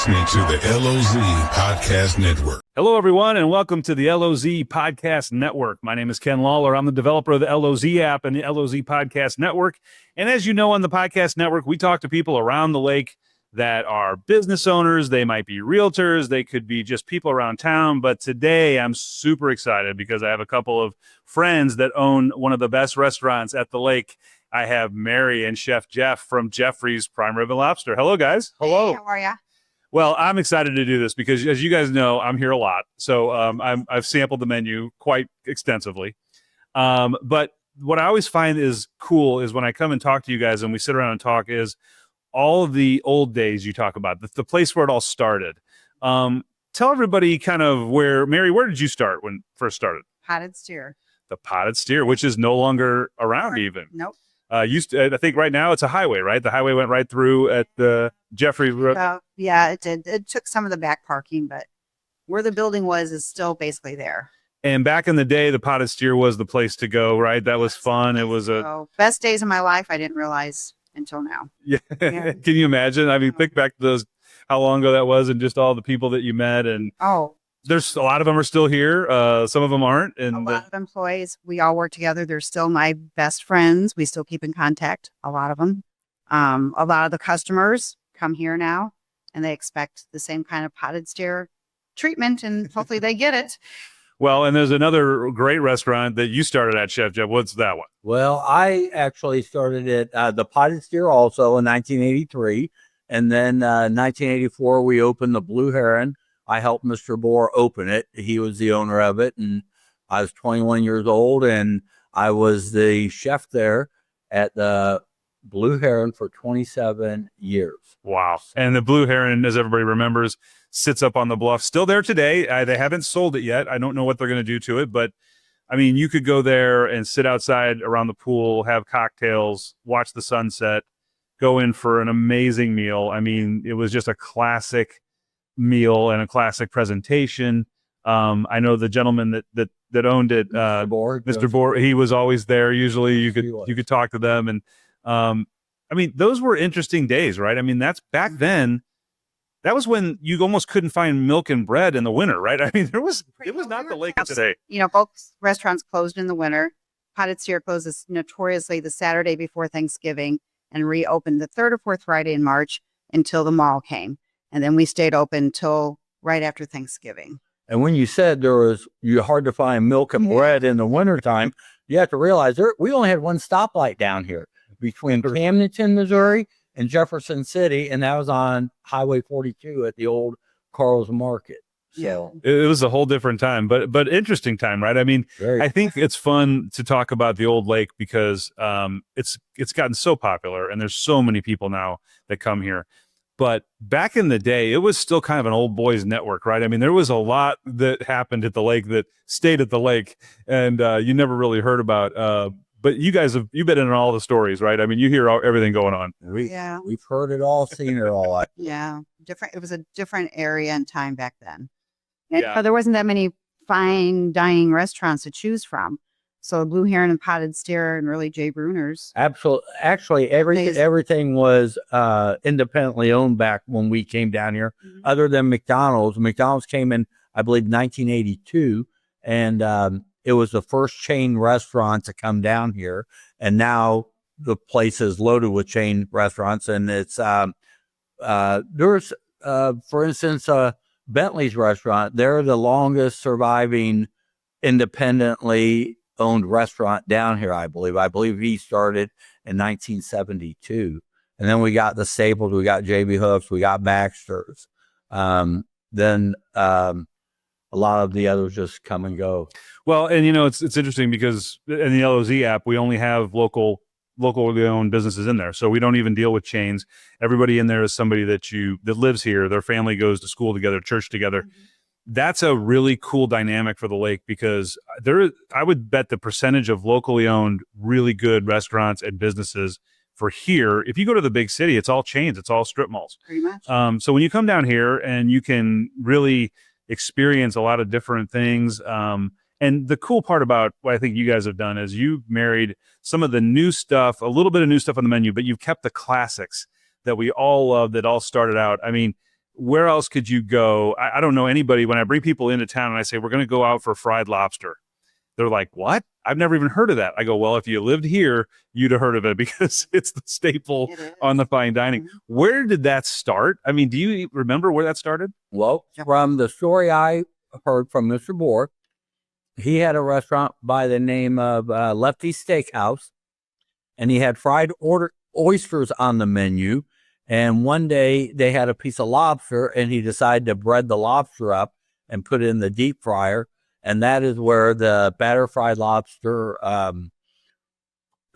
listening to the LOZ Podcast Network. Hello, everyone, and welcome to the LOZ Podcast Network. My name is Ken Lawler. I'm the developer of the LOZ app and the LOZ Podcast Network. And as you know, on the Podcast Network, we talk to people around the lake that are business owners. They might be realtors. They could be just people around town. But today, I'm super excited because I have a couple of friends that own one of the best restaurants at the lake. I have Mary and Chef Jeff from Jeffrey's Prime Rib and Lobster. Hello, guys. Hello. Hey, how are you? Well, I'm excited to do this because, as you guys know, I'm here a lot. So I've sampled the menu quite extensively. But what I always find is cool is when I come and talk to you guys and we sit around and talk is all of the old days you talk about, the place where it all started. Tell everybody kind of Mary, where did you start when first started? Potted steer. The Potted Steer, which is no longer around even. Nope. I think right now it's a highway, right? The highway went right through at the Jeffrey Road. Yeah, it did. It took some of the back parking, but where the building was is still basically there. And back in the day, the Potted Steer was the place to go, right? That was fun. It was best days of my life. I didn't realize until now. Yeah. Can you imagine? I mean, think back to those, how long ago that was, and just all the people that you met. And there's a lot of them are still here. Some of them aren't. And a lot of employees, we all work together. They're still my best friends. We still keep in contact, a lot of them. A lot of the customers come here now and they expect the same kind of Potted Steer treatment, and hopefully they get it. Well, and there's another great restaurant that you started at, Chef Jeff. What's that one? Well, I actually started at the Potted Steer also in 1983. And then 1984, we opened the Blue Heron. I helped Mr. Bohr open it. He was the owner of it, and I was 21 years old, and I was the chef there at the Blue Heron for 27 years. Wow. And the Blue Heron, as everybody remembers, sits up on the bluff. Still there today. They haven't sold it yet. I don't know what they're going to do to it, but I mean, you could go there and sit outside around the pool, have cocktails, watch the sunset, go in for an amazing meal. I mean, it was just a classic meal and a classic presentation. I know the gentleman that owned it, Mr. Bohr, he was always there. Usually you could talk to them. And I mean, those were interesting days, right? I mean, that's back then. That was when you almost couldn't find milk and bread in the winter, right? I mean, it was not the lake today. You know, both restaurants closed in the winter. Potted Steer closes notoriously the Saturday before Thanksgiving and reopened the third or fourth Friday in March until the mall came. And then we stayed open till right after Thanksgiving. And when you said you're hard to find milk and bread in the wintertime, you have to realize we only had one stoplight down here between Camdenton, Missouri and Jefferson City. And that was on Highway 42 at the old Carl's Market. So it was a whole different time, but interesting time, right? I mean, I think it's fun to talk about the old lake because it's gotten so popular and there's so many people now that come here. But back in the day, it was still kind of an old boys network, right? I mean, there was a lot that happened at the lake that stayed at the lake, and you never really heard about. But you guys you've been in all the stories, right? I mean, you hear everything going on. We've heard it all, seen it all. Yeah, different. It was a different area and time back then. Yeah. There wasn't that many fine dining restaurants to choose from. So Blue Heron and Potted Steer and really Jay Bruner's. Absolutely. Actually, everything was independently owned back when we came down here, other than McDonald's. McDonald's came in, I believe, 1982, and it was the first chain restaurant to come down here. And now the place is loaded with chain restaurants. And it's there's, for instance, Bentley's restaurant. They're the longest surviving independently owned restaurant down here, I believe. I believe he started in 1972. And then we got the staples, we got JB Hoofs, we got Baxter's. Then a lot of the others just come and go. Well, and you know, it's interesting because in the LOZ app, we only have locally owned businesses in there. So we don't even deal with chains. Everybody in there is somebody that lives here. Their family goes to school together, church together. That's a really cool dynamic for the lake because I would bet the percentage of locally owned, really good restaurants and businesses for here, if you go to the big city, it's all chains, it's all strip malls. Pretty much. So when you come down here and you can really experience a lot of different things. And the cool part about what I think you guys have done is you've married some of the new stuff, a little bit of new stuff on the menu, but you've kept the classics that we all love that all started out. I mean, where else could you go? I don't know anybody. When I bring people into town and I say, we're going to go out for fried lobster, they're like, what? I've never even heard of that. I go, well, if you lived here, you'd have heard of it because it's the staple on the fine dining. Mm-hmm. Where did that start? I mean, do you remember where that started? Well, from the story I heard from Mr. Bohr, he had a restaurant by the name of Lefty's Steakhouse, and he had fried oysters on the menu. And one day they had a piece of lobster, and he decided to bread the lobster up and put it in the deep fryer. And that is where the batter fried lobster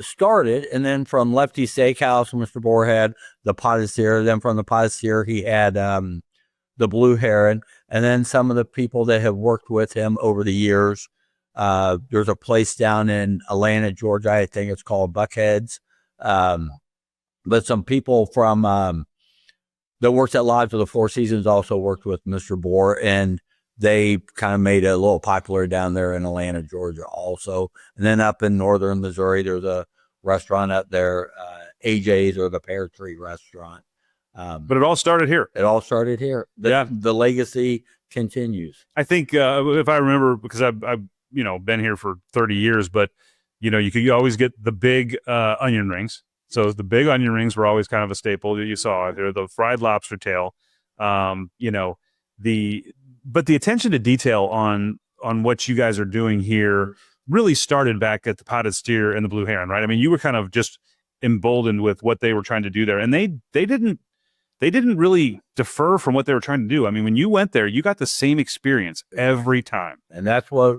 started. And then from Lefty's Steakhouse, Mr. Bohr had the potted steer. Then from the potted steer, he had the blue heron. And then some of the people that have worked with him over the years. There's a place down in Atlanta, Georgia. I think it's called Buckhead's. But some people from that worked at Lodge of the Four Seasons also worked with Mr. Bohr, and they kind of made it a little popular down there in Atlanta, Georgia also. And then up in northern Missouri, there's a restaurant up there, AJ's, or the Pear Tree Restaurant. But it all started here. It all started here. The legacy continues. I think if I remember, because I've been here for 30 years, but you could always get the big onion rings. So the big onion rings were always kind of a staple that you saw. They're the fried lobster tail. But the attention to detail on what you guys are doing here really started back at the potted steer and the blue heron, right? I mean, you were kind of just emboldened with what they were trying to do there, and they didn't really defer from what they were trying to do. I mean, when you went there, you got the same experience every time, and that's what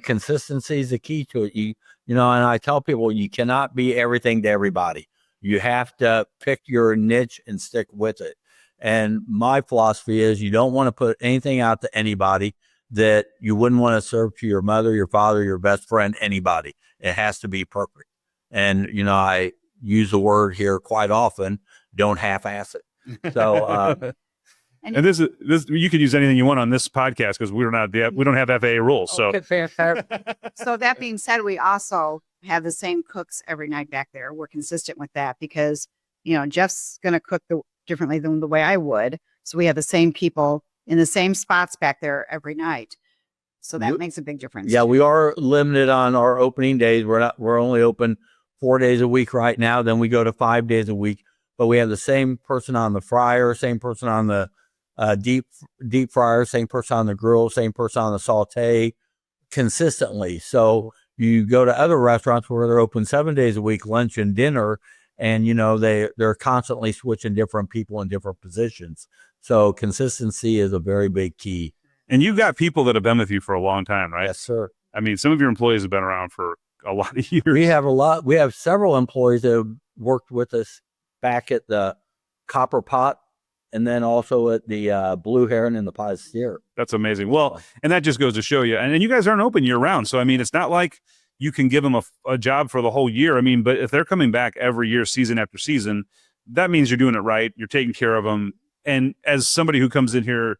consistency is the key to it. And I tell people, you cannot be everything to everybody. You have to pick your niche and stick with it. And my philosophy is you don't want to put anything out to anybody that you wouldn't want to serve to your mother, your father, your best friend, anybody. It has to be perfect. And, I use the word here quite often, don't half-ass it. So, and this you could use anything you want on this podcast because we don't have FAA rules. So, So that being said, we also have the same cooks every night back there. We're consistent with that because Jeff's going to cook differently than the way I would. So we have the same people in the same spots back there every night. So that makes a big difference. Yeah, we are limited on our opening days. We're only open 4 days a week right now. Then we go to 5 days a week. But we have the same person on the fryer, same person on the deep fryer, same person on the grill, same person on the saute, consistently. So you go to other restaurants where they're open 7 days a week, lunch and dinner, and they're constantly switching different people in different positions. So consistency is a very big key. And you've got people that have been with you for a long time, right? Yes, sir. I mean, some of your employees have been around for a lot of years. We have several employees that have worked with us back at the Copper Pot, and then also at the Blue Heron and the Potted Steer. That's amazing. Well, and that just goes to show you. And you guys aren't open year round. So, I mean, it's not like you can give them a job for the whole year. I mean, but if they're coming back every year, season after season, that means you're doing it right. You're taking care of them. And as somebody who comes in here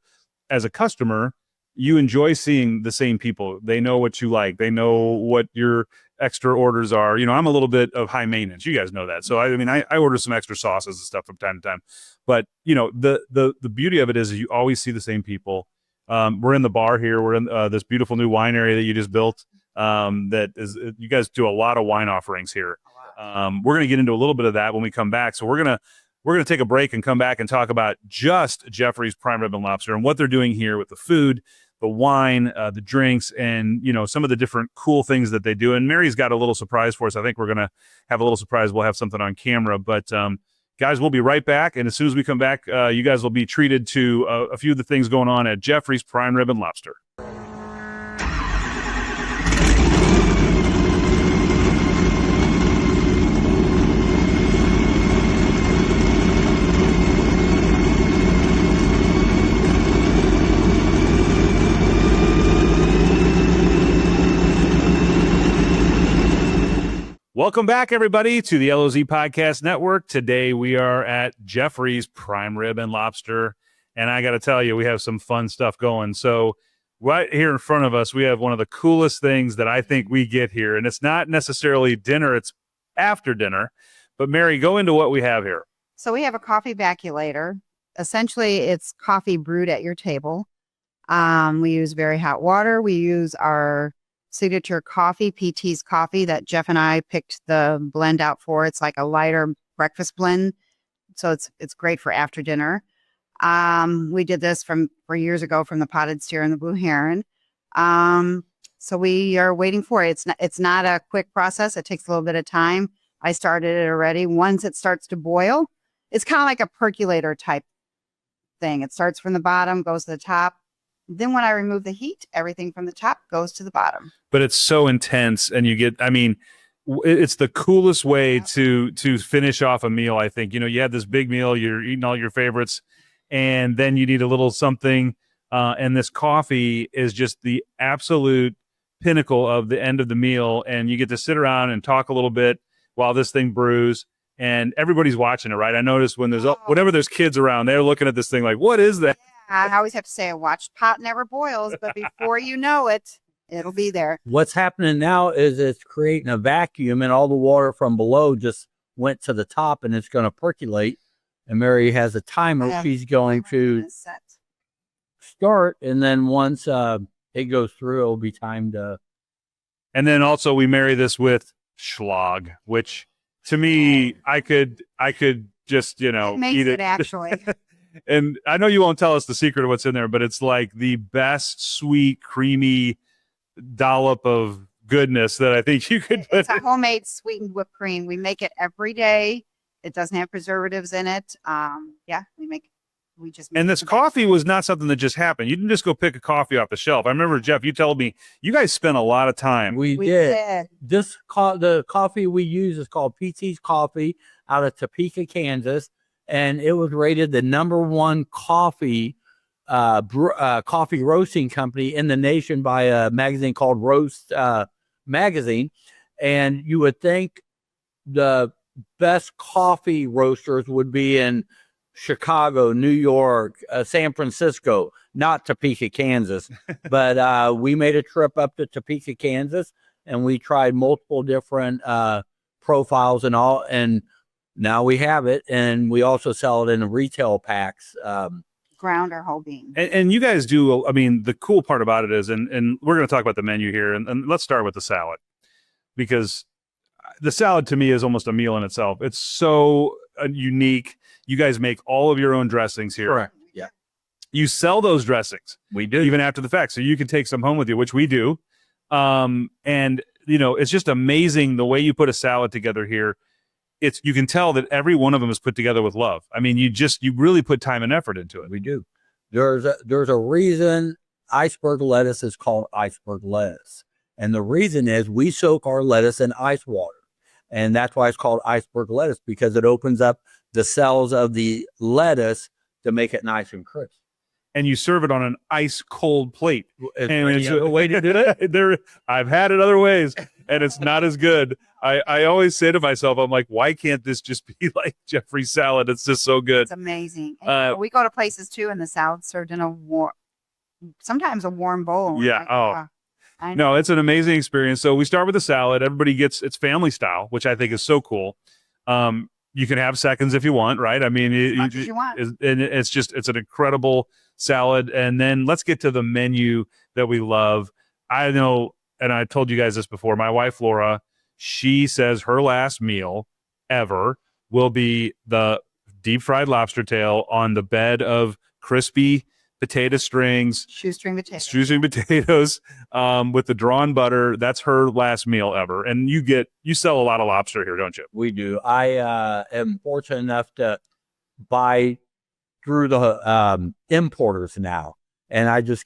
as a customer, you enjoy seeing the same people. They know what you like. They know what your extra orders are. I'm a little bit of high maintenance. You guys know that. So I order some extra sauces and stuff from time to time. But the beauty of it is you always see the same people. We're in the bar here. We're in this beautiful new wine area that you just built. You guys do a lot of wine offerings here. We're going to get into a little bit of that when we come back. So we're going to take a break and come back and talk about just Jeffrey's Prime Rib and Lobster and what they're doing here with the food, the wine, the drinks, and some of the different cool things that they do. And Mary's got a little surprise for us. I think we're going to have a little surprise. We'll have something on camera, but guys, we'll be right back. And as soon as we come back, you guys will be treated to a few of the things going on at Jeffrey's Prime Rib and Lobster. Welcome back, everybody, to the LOZ Podcast Network. Today, we are at Jeffrey's Prime Rib and Lobster, and I got to tell you, we have some fun stuff going. So right here in front of us, we have one of the coolest things that I think we get here, and it's not necessarily dinner, it's after dinner. But Mary, go into what we have here. So we have a coffee vaculator. essentially it's coffee brewed at your table. We use very hot water. We use our signature coffee, PT's coffee that Jeff and I picked the blend out for. It's like a lighter breakfast blend. So it's great for after dinner. We did this for years ago from the potted steer and the blue heron. So we are waiting for it. It's not a quick process. It takes a little bit of time. I started it already. Once it starts to boil, it's kind of like a percolator type thing. It starts from the bottom, goes to the top. Then when I remove the heat, everything from the top goes to the bottom. But it's so intense, and it's the coolest way to finish off a meal. I think, you have this big meal, you're eating all your favorites, and then you need a little something. And this coffee is just the absolute pinnacle of the end of the meal. And you get to sit around and talk a little bit while this thing brews, and everybody's watching it, right? I noticed whenever there's kids around, they're looking at this thing like, what is that? I always have to say, a watched pot never boils, but before you know it, it'll be there. What's happening now is it's creating a vacuum, and all the water from below just went to the top, and it's going to percolate. And Mary has a timer. She's going to start, and then once it goes through, it'll be time to. And then also we marry this with schlag, which to me, I could just It makes eat it actually. And I know you won't tell us the secret of what's in there, but it's like the best sweet, creamy dollop of goodness that I think you could put. It's a homemade sweetened whipped cream. We make it every day. It doesn't have preservatives in it. We just make And this coffee was not something that just happened. You didn't just go pick a coffee off the shelf. I remember, Jeff, you told me you guys spent a lot of time. We did. The coffee we use is called PT's Coffee out of Topeka, Kansas. And it was rated the #1 coffee roasting company in the nation by a magazine called Roast Magazine. And you would think the best coffee roasters would be in Chicago, New York, San Francisco, not Topeka, Kansas. But we made a trip up to Topeka, Kansas, and we tried multiple different profiles and all. And now we have it, and we also sell it in retail packs. Ground or whole bean. And you guys do, the cool part about it is, and we're going to talk about the menu here, and let's start with the salad, because the salad to me is almost a meal in itself. It's so unique. You guys make all of your own dressings here. Correct. Yeah. You sell those dressings. We do. Even after the fact. So you can take some home with you, which we do. And, it's just amazing the way you put a salad together here. You can tell that every one of them is put together with love. You really put time and effort into it. We do. There's a reason iceberg lettuce is called iceberg lettuce. And the reason is we soak our lettuce in ice water. And that's why it's called iceberg lettuce, because it opens up the cells of the lettuce to make it nice and crisp. And you serve it on an ice cold plate. It's a way to do it. I've had it other ways, and it's not as good. I always say to myself, I'm like, why can't this just be like Jeffrey's salad? It's just so good. It's amazing. We go to places too, and the salad's served in sometimes a warm bowl. Yeah. No, it's an amazing experience. So we start with the salad. Everybody it's family style, which I think is so cool. You can have seconds if you want, right? As much as you want. And it's an incredible salad. And then let's get to the menu that we love. I know, and I told you guys this before, my wife, Laura, she says her last meal ever will be the deep fried lobster tail on the bed of crispy potato strings, shoestring potatoes, with the drawn butter. That's her last meal ever. And you sell a lot of lobster here, don't you? We do. I am fortunate enough to buy through the importers now, and I just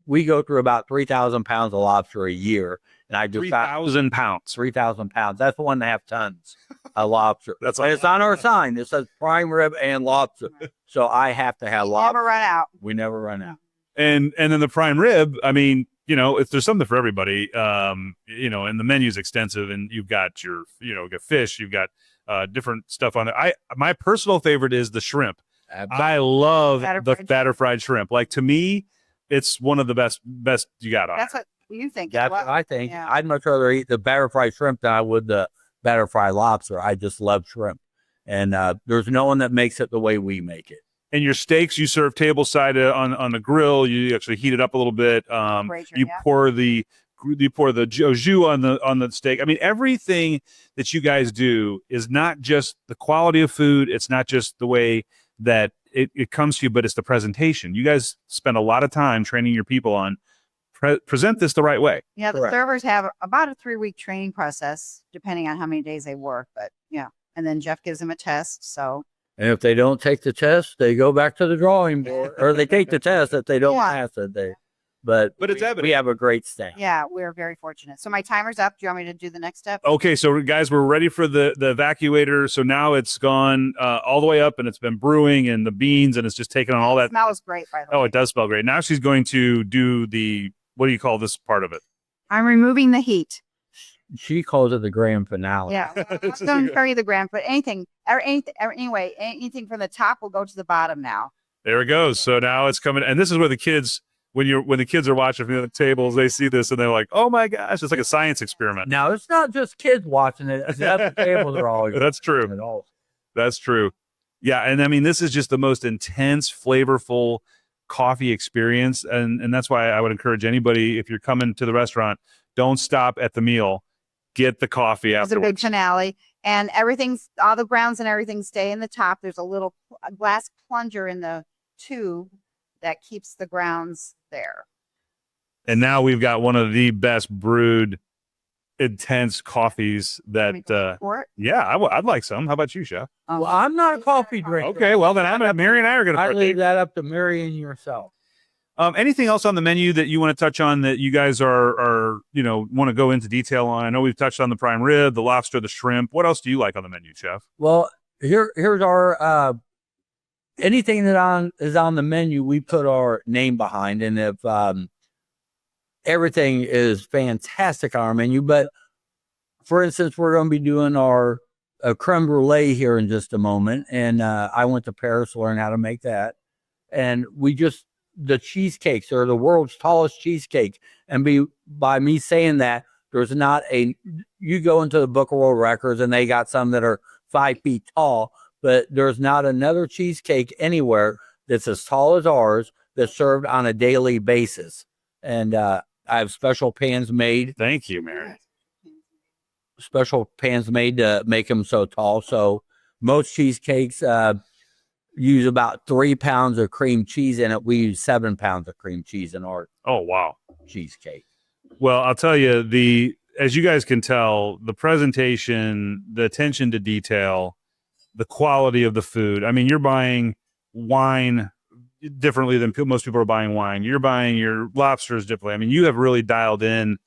we go through about 3,000 pounds of lobster a year, and I do 3,000 pounds. 3,000 pounds. That's 1.5 tons of lobster. And it's on our sign. It says prime rib and lobster. So I have to have lobster. Never run out. We never run out. And then the prime rib, there's something for everybody. And the menu's extensive, and you've got got fish, you've got different stuff on there. My personal favorite is the shrimp. Absolutely. I love the batter fried shrimp. Like, to me, it's one of the best you got on. That's what you think. That's what I think. Yeah. I'd much rather eat the batter fried shrimp than I would the batter fried lobster. I just love shrimp. And there's no one that makes it the way we make it. And your steaks, you serve table side on the grill. You actually heat it up a little bit. You pour the au jus on the steak. I mean, everything that you guys do is not just the quality of food. It's not just the way that it comes to you, but it's the presentation. You guys spend a lot of time training your people on present this the right way. Yeah, the servers have about a 3-week training process, depending on how many days they work. But yeah, and then Jeff gives them a test. So. And if they don't take the test, they go back to the drawing board, or they take the test. If they don't pass it, But it's evident. We have a great staff. Yeah, we're very fortunate. So my timer's up. Do you want me to do the next step? Okay, so guys, we're ready for the evacuator. So now it's gone all the way up, and it's been brewing, and the beans, and it's just taking on all that. It smells great, by the way. Oh, it does smell great. Now she's going to do what do you call this part of it? I'm removing the heat. She calls it the grand finale. Yeah, don't tell you the grand, but anything from the top will go to the bottom now. There it goes. So now it's coming, and this is where the kids, when the kids are watching from the tables, they see this and they're like, "Oh my gosh!" It's like a science experiment. Now it's not just kids watching it; at the table they're all. That's true. That's true. Yeah, and I mean, this is just the most intense, flavorful coffee experience, and that's why I would encourage anybody, if you're coming to the restaurant, don't stop at the meal. Get the coffee afterwards. It's a big finale, and all the grounds and everything stay in the top. There's a glass plunger in the tube that keeps the grounds there. And now we've got one of the best brewed, intense coffees that. I'd like some. How about you, Chef? Well, I'm not a coffee drinker. Okay, well then Mary and I are going to. I leave that up to Mary and yourself. Anything else on the menu that you want to touch on that you guys are want to go into detail on? I know we've touched on the prime rib, the lobster, the shrimp. What else do you like on the menu, Chef? Well, here's our anything that is on the menu, we put our name behind, and if everything is fantastic on our menu. But for instance, we're going to be doing our creme brulee here in just a moment, and I went to Paris to learn how to make that, and the cheesecakes are the world's tallest cheesecake. And by me saying that, there's not you go into the Book of World Records and they got some that are 5 feet tall, but there's not another cheesecake anywhere that's as tall as ours that's served on a daily basis. And I have special pans made. Thank you, Mary. Special pans made to make them so tall. So most cheesecakes, use about 3 pounds of cream cheese in it. We use 7 pounds of cream cheese in our cheesecake. Well, I'll tell you, as you guys can tell, the presentation, the attention to detail, the quality of the food. I mean, you're buying wine differently than most people are buying wine. You're buying your lobsters differently. I mean, you have really dialed in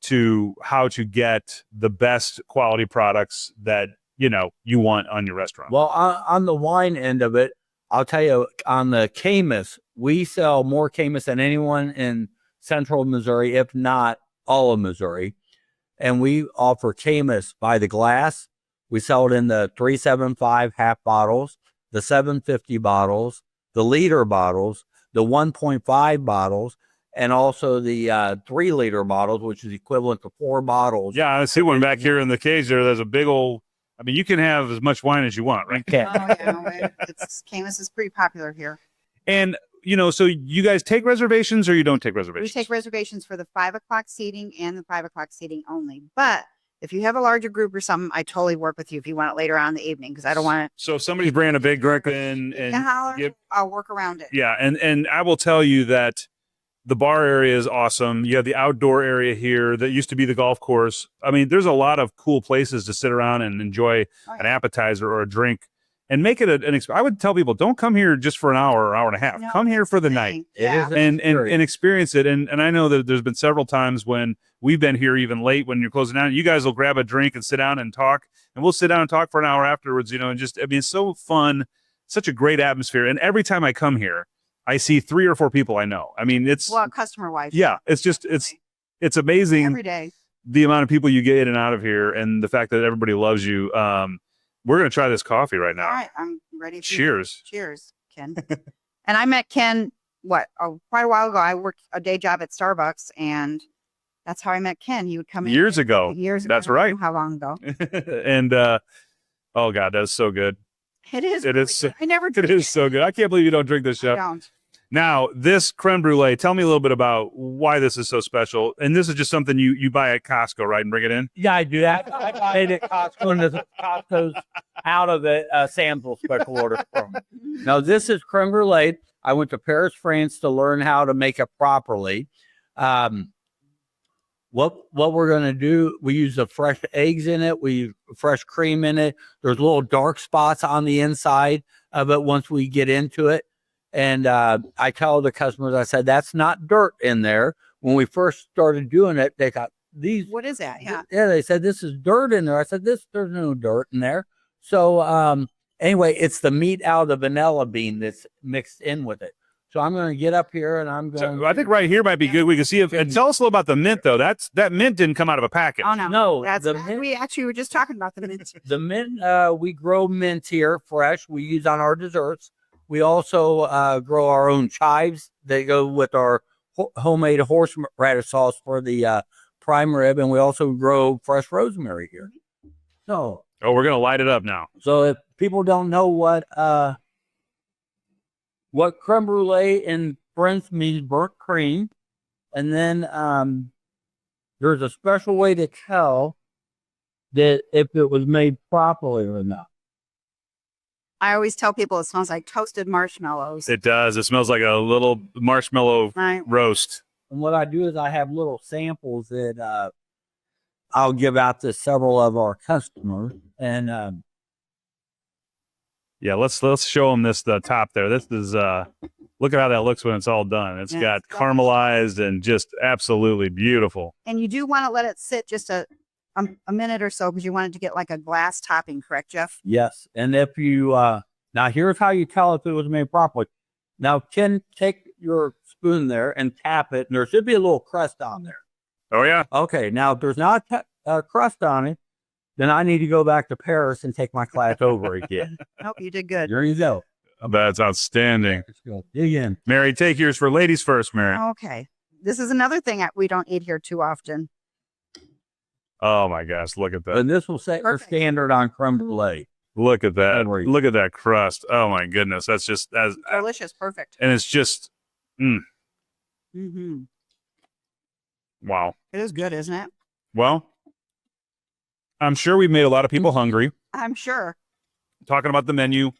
to how to get the best quality products that you want on your restaurant. Well, on the wine end of it, I'll tell you, on the Camus, we sell more Camus than anyone in central Missouri, if not all of Missouri. And we offer Camus by the glass. We sell it in the 375 half bottles, the 750 bottles, the liter bottles, the 1.5 bottles, and also the 3 liter bottles, which is equivalent to 4 bottles. Yeah, I see one back here in the cage there. There's a big old. I mean, you can have as much wine as you want, right? Camus is pretty popular here. And, so you guys take reservations or you don't take reservations? We take reservations for the 5 o'clock seating and the 5 o'clock seating only. But if you have a larger group or something, I totally work with you if you want it later on in the evening, because I don't want it. So if somebody's bringing a big drink in I'll work around it. Yeah. And I will tell you that the bar area is awesome. You have the outdoor area here that used to be the golf course. I mean, there's a lot of cool places to sit around and enjoy an appetizer or a drink and make it an experience. I would tell people, don't come here just for an hour or hour and a half. Come here for the night and experience it. And I know that there's been several times when we've been here even late when you're closing down. You guys will grab a drink and sit down and talk, and we'll sit down and talk for an hour afterwards, and it's so fun, such a great atmosphere. And every time I come here, I see 3 or 4 people I know. I mean, it's customer wise. Yeah, it's amazing every day the amount of people you get in and out of here, and the fact that everybody loves you. We're gonna try this coffee right now. All right, I'm ready. Cheers, Ken. And I met Ken quite a while ago. I worked a day job at Starbucks, and that's how I met Ken. He would come in years ago. Years. That's ago. right. How long ago? And oh god, that's so good. It is. It really is so- good. I never. It drink is so good. I can't believe you don't drink this, I Chef. don't. Now, this creme brulee, tell me a little bit about why this is so special. And this is just something you buy at Costco, right? And bring it in? Yeah, I do that. I buy it at Costco, and the Costco's out of the Sam's will special order from. Now, this is creme brulee. I went to Paris, France to learn how to make it properly. What we're going to do, we use the fresh eggs in it. We use fresh cream in it. There's little dark spots on the inside of it once we get into it. And I tell the customers, I said, that's not dirt in there. When we first started doing it, they thought, What is that? Yeah. yeah, they said, this is dirt in there. I said, there's no dirt in there. So anyway, it's the meat out of the vanilla bean that's mixed in with it. So I'm going to get up here and I'm going. So I think right here might be good. We can see if. And tell us a little about the mint, though. That mint didn't come out of a package. Oh no. No, That's the mint- we actually were just talking about the mint. The mint, we grow mint here fresh. We use on our desserts. We also grow our own chives. They go with our homemade horseradish sauce for the prime rib, and we also grow fresh rosemary here. So, Oh, we're gonna light it up now. so if people don't know what creme brulee in French means, burnt cream, and then there's a special way to tell that if it was made properly or not. I always tell people it smells like toasted marshmallows. It does. It smells like a little marshmallow Right. roast. And what I do is I have little samples that I'll give out to several of our customers. And Yeah, let's show them the top there. This is look at how that looks when it's all done. It's Yeah, got it's delicious. caramelized and just absolutely beautiful. And you do want to let it sit just a minute or so because you want it to get like a glass topping, correct, Jeff? yes, and if you now here's how you tell if it was made properly. Now, Ken, take your spoon there and tap it, and there should be a little crust on there. Oh yeah. Okay, now if there's not a crust on it, then I need to go back to Paris and take my class over again. Nope, you did good. There you go. That's outstanding. Let's go dig in. Mary, take yours for ladies first, Mary. Okay. This is another thing that we don't eat here too often. Oh my gosh, look at that. And this will set your Perfect. standard on creme brulee. Look at that. Don't worry. Look at that crust. Oh my goodness. That's just as Delicious. Perfect. and it's just Mm-hmm. wow. It is good, isn't it? Well, I'm sure we've made a lot of people hungry I'm sure. talking about the menu,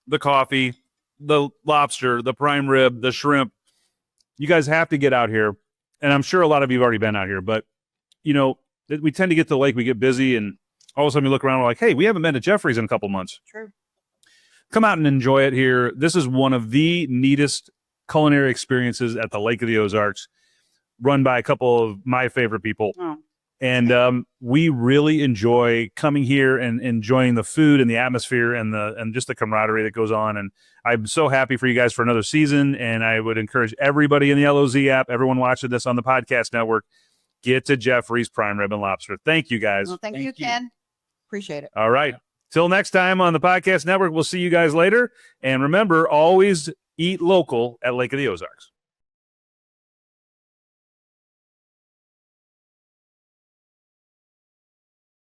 the coffee, the lobster, the prime rib, the shrimp. You guys have to get out here. And I'm sure a lot of you have already been out here, but you know, we tend to get to the lake, we get busy, and all of a sudden we look around, we're like, hey, we haven't been to Jeffrey's in a couple months. True. Come out and enjoy it here. This is one of the neatest culinary experiences at the Lake of the Ozarks, run by a couple of my favorite people. Oh. And we really enjoy coming here and enjoying the food and the atmosphere and just the camaraderie that goes on. And I'm so happy for you guys for another season. And I would encourage everybody in the LOZ app, everyone watching this on the podcast network, get to Jeffrey's Prime Rib and Lobster. Thank you, guys. Well, thank you, Thank you. Ken. Appreciate it. All right. Till next time on the podcast network, we'll see you guys later. And remember, always eat local at Lake of the Ozarks.